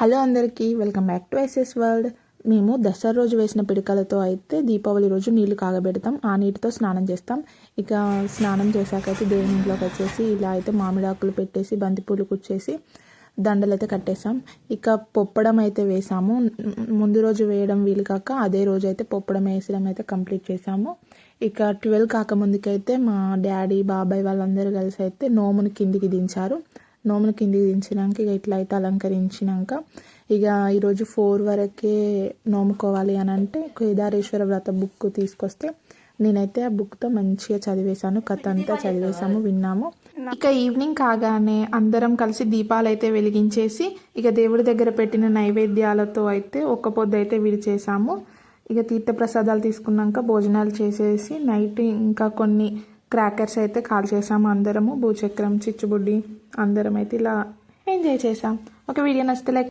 Hello అందరికీ welcome back to SS world. మేము దసరా రోజు వేసిన పిడకలతో అయితే దీపావళి రోజు నీళ్లు కాగబెడతాం. ఆ నీటితో స్నానం చేస్తాం. ఇక స్నానం చేశాకైతే దేవుని ఇంట్లోకి వచ్చేసి ఇలా అయితే మామిడాకులు పెట్టేసి బంతిపూలు కుచ్చేసి దండలు అయితే కట్టేసాం. ఇక పొప్పడం అయితే వేసాము. ముందు రోజు వేయడం వీలు కాక అదే రోజు అయితే పొప్పడం వేసడం అయితే కంప్లీట్ చేసాము. ఇక 12 కాకముందుకైతే మా డాడీ బాబాయ్ వాళ్ళందరూ కలిసి అయితే నోముని కిందికి దించారు. నోమును కిందికి దించినాక ఇక ఇట్లా అయితే అలంకరించినాక ఇక ఈరోజు 4 వరకే నోముకోవాలి అని అంటే కేదారేశ్వర వ్రత బుక్ తీసుకొస్తే నేనైతే ఆ బుక్తో మంచిగా చదివేశాను. కథ అంతా చదివేశాము, విన్నాము. ఇక ఈవినింగ్ కాగానే అందరం కలిసి దీపాలు అయితే వెలిగించేసి ఇక దేవుడి దగ్గర పెట్టిన నైవేద్యాలతో అయితే ఒక్క పొద్దు అయితే విడిచేసాము. ఇక తీర్థప్రసాదాలు తీసుకున్నాక భోజనాలు చేసేసి నైట్ ఇంకా కొన్ని క్రాకర్స్ అయితే కాల్ చేసాము. అందరము భూచక్రం, చిచ్చుబుడ్డి అందరం అయితే ఇలా ఎంజాయ్ చేసాం. ఒక వీడియో నచ్చితే లైక్